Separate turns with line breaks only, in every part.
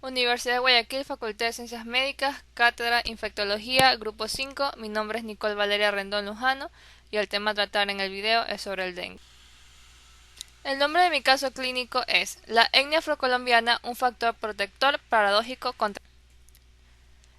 Universidad de Guayaquil, Facultad de Ciencias Médicas, Cátedra Infectología, Grupo 5. Mi nombre es Nicole Valeria Rendón Lujano y el tema a tratar en el video es sobre el dengue. El nombre de mi caso clínico es la etnia afrocolombiana, un factor protector paradójico contra.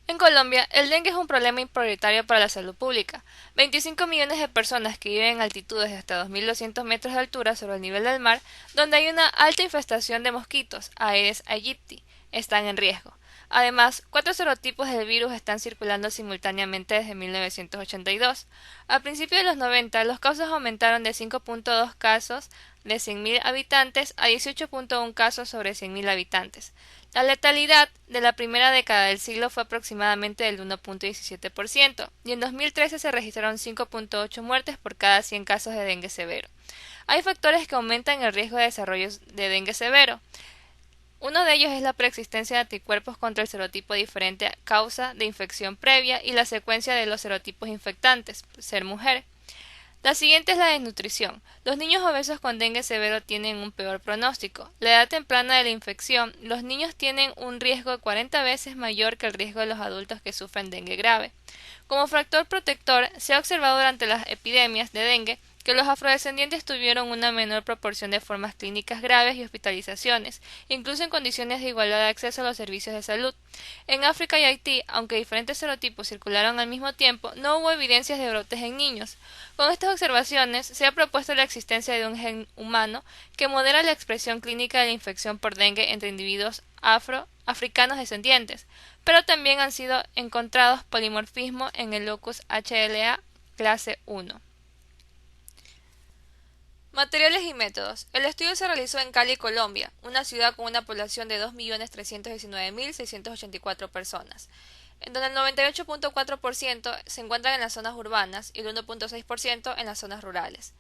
En Colombia, el dengue es un problema prioritario para la salud pública. 25 millones de personas que viven en altitudes de hasta 2.200 metros de altura sobre el nivel del mar, donde hay una alta infestación de mosquitos, Aedes aegypti, están en riesgo. Además, 4 serotipos del virus están circulando simultáneamente desde 1982. A principios de los 90, los casos aumentaron de 5.2 casos de 100.000 habitantes a 18.1 casos sobre 100.000 habitantes. La letalidad de la primera década del siglo fue aproximadamente del 1.17% y en 2013 se registraron 5.8 muertes por cada 100 casos de dengue severo. Hay factores que aumentan el riesgo de desarrollo de dengue severo. Uno de ellos es la preexistencia de anticuerpos contra el serotipo diferente a causa de infección previa y la secuencia de los serotipos infectantes, ser mujer. La siguiente es la desnutrición. Los niños obesos con dengue severo tienen un peor pronóstico. La edad temprana de la infección, los niños tienen un riesgo de 40 veces mayor que el riesgo de los adultos que sufren dengue grave. Como factor protector, se ha observado durante las epidemias de dengue que los afrodescendientes tuvieron una menor proporción de formas clínicas graves y hospitalizaciones, incluso en condiciones de igualdad de acceso a los servicios de salud. En África y Haití, aunque diferentes serotipos circularon al mismo tiempo, no hubo evidencias de brotes en niños. Con estas observaciones, se ha propuesto la existencia de un gen humano que modera la expresión clínica de la infección por dengue entre individuos africanos descendientes, pero también han sido encontrados polimorfismo en el locus HLA clase 1. Materiales y métodos. El estudio se realizó en Cali, Colombia, una ciudad con una población de 2.319.684 personas, en donde el 98.4% se encuentran en las zonas urbanas y el 1.6% en las zonas rurales.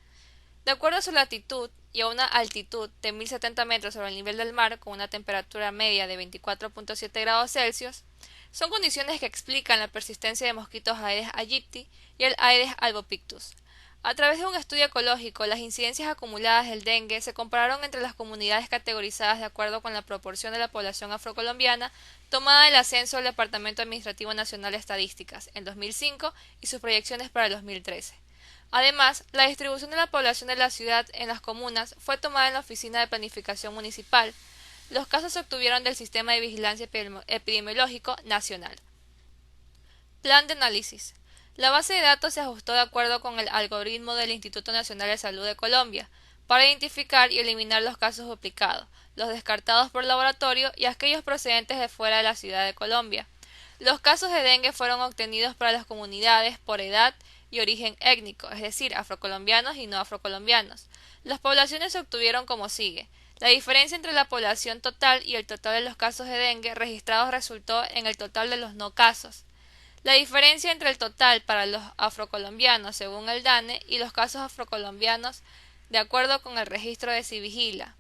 De acuerdo a su latitud y a una altitud de 1.070 metros sobre el nivel del mar con una temperatura media de 24.7 grados Celsius, son condiciones que explican la persistencia de mosquitos Aedes aegypti y el Aedes albopictus. A través de un estudio ecológico, las incidencias acumuladas del dengue se compararon entre las comunidades categorizadas de acuerdo con la proporción de la población afrocolombiana tomada del censo del Departamento Administrativo Nacional de Estadísticas en 2005 y sus proyecciones para el 2013. Además, la distribución de la población de la ciudad en las comunas fue tomada en la Oficina de Planificación Municipal. Los casos se obtuvieron del Sistema de Vigilancia Epidemiológico Nacional. Plan de análisis. La base de datos se ajustó de acuerdo con el algoritmo del Instituto Nacional de Salud de Colombia para identificar y eliminar los casos duplicados, los descartados por laboratorio y aquellos procedentes de fuera de la ciudad de Colombia. Los casos de dengue fueron obtenidos para las comunidades por edad y origen étnico, es decir, afrocolombianos y no afrocolombianos. Las poblaciones se obtuvieron como sigue. La diferencia entre la población total y el total de los casos de dengue registrados resultó en el total de los no casos. La diferencia entre el total para los afrocolombianos según el DANE y los casos afrocolombianos de acuerdo con el registro de Civigila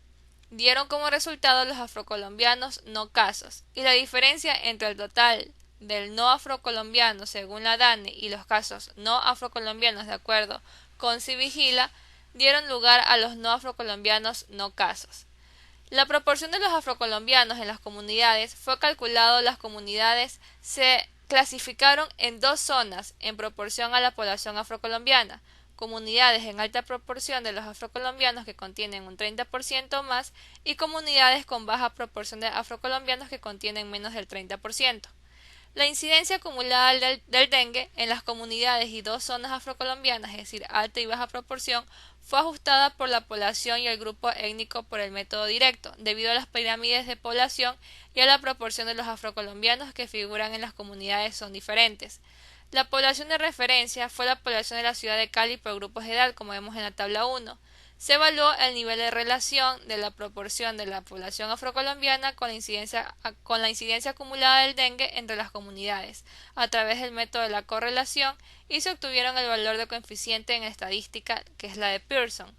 dieron como resultado los afrocolombianos no casos, y la diferencia entre el total del no afrocolombiano según la DANE y los casos no afrocolombianos de acuerdo con Civigila dieron lugar a los no afrocolombianos no casos. La proporción de los afrocolombianos en las comunidades fue calculado. Las comunidades se clasificaron en dos zonas en proporción a la población afrocolombiana: comunidades en alta proporción de los afrocolombianos que contienen un 30% más y comunidades con baja proporción de afrocolombianos que contienen menos del 30%. La incidencia acumulada del dengue en las comunidades y dos zonas afrocolombianas, es decir, alta y baja proporción, fue ajustada por la población y el grupo étnico por el método directo, debido a las pirámides de población y a la proporción de los afrocolombianos que figuran en las comunidades son diferentes. La población de referencia fue la población de la ciudad de Cali por grupos de edad, como vemos en la tabla 1. Se evaluó el nivel de relación de la proporción de la población afrocolombiana con la incidencia acumulada del dengue entre las comunidades, a través del método de la correlación, y se obtuvieron el valor de coeficiente en estadística, que es la de Pearson.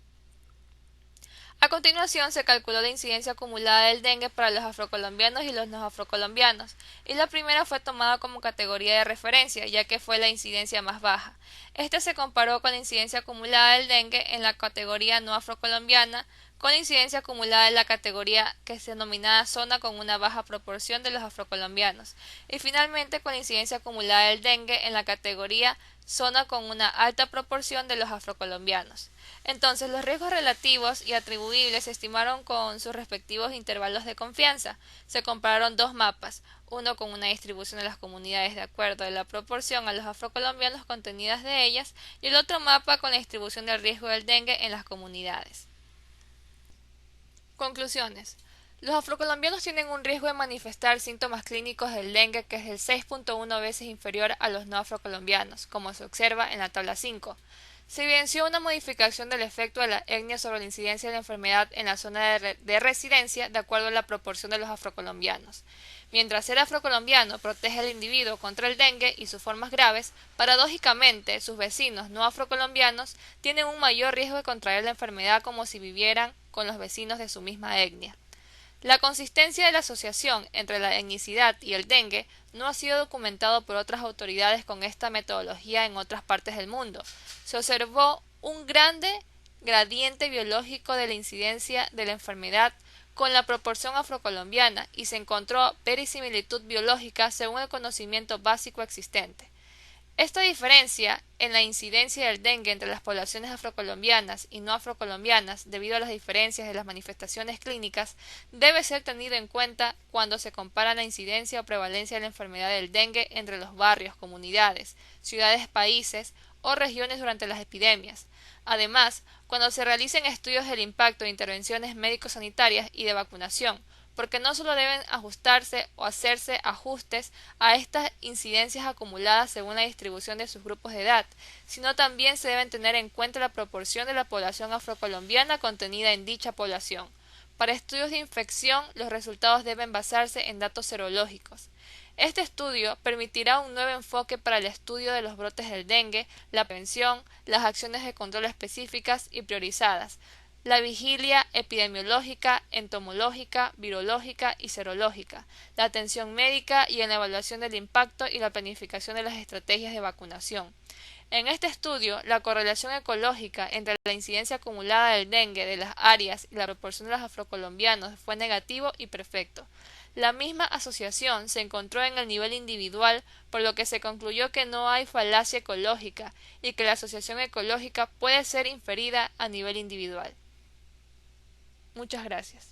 A continuación se calculó la incidencia acumulada del dengue para los afrocolombianos y los no afrocolombianos, y la primera fue tomada como categoría de referencia, ya que fue la incidencia más baja. Esta se comparó con la incidencia acumulada del dengue en la categoría no afrocolombiana con incidencia acumulada en la categoría que se denomina zona con una baja proporción de los afrocolombianos, y finalmente con incidencia acumulada del dengue en la categoría zona con una alta proporción de los afrocolombianos. Entonces, los riesgos relativos y atribuibles se estimaron con sus respectivos intervalos de confianza. Se compararon dos mapas, uno con una distribución de las comunidades de acuerdo a la proporción a los afrocolombianos contenidas de ellas, y el otro mapa con la distribución del riesgo del dengue en las comunidades. Conclusiones. Los afrocolombianos tienen un riesgo de manifestar síntomas clínicos del dengue que es del 6.1 veces inferior a los no afrocolombianos, como se observa en la tabla 5. Se evidenció una modificación del efecto de la etnia sobre la incidencia de la enfermedad en la zona de residencia de acuerdo a la proporción de los afrocolombianos. Mientras ser afrocolombiano protege al individuo contra el dengue y sus formas graves, paradójicamente sus vecinos no afrocolombianos tienen un mayor riesgo de contraer la enfermedad como si vivieran con los vecinos de su misma etnia. La consistencia de la asociación entre la etnicidad y el dengue no ha sido documentado por otras autoridades con esta metodología en otras partes del mundo. Se observó un grande gradiente biológico de la incidencia de la enfermedad con la proporción afrocolombiana y se encontró verisimilitud biológica según el conocimiento básico existente. Esta diferencia en la incidencia del dengue entre las poblaciones afrocolombianas y no afrocolombianas, debido a las diferencias de las manifestaciones clínicas, debe ser tenido en cuenta cuando se compara la incidencia o prevalencia de la enfermedad del dengue entre los barrios, comunidades, ciudades, países o regiones durante las epidemias. Además, cuando se realicen estudios del impacto de intervenciones médico-sanitarias y de vacunación, porque no solo deben ajustarse o hacerse ajustes a estas incidencias acumuladas según la distribución de sus grupos de edad, sino también se deben tener en cuenta la proporción de la población afrocolombiana contenida en dicha población. Para estudios de infección, los resultados deben basarse en datos serológicos. Este estudio permitirá un nuevo enfoque para el estudio de los brotes del dengue, la prevención, las acciones de control específicas y priorizadas, la vigilia epidemiológica, entomológica, virológica y serológica, la atención médica y en la evaluación del impacto y la planificación de las estrategias de vacunación. En este estudio, la correlación ecológica entre la incidencia acumulada del dengue de las áreas y la proporción de los afrocolombianos fue negativo y perfecto. La misma asociación se encontró en el nivel individual, por lo que se concluyó que no hay falacia ecológica y que la asociación ecológica puede ser inferida a nivel individual. Muchas gracias.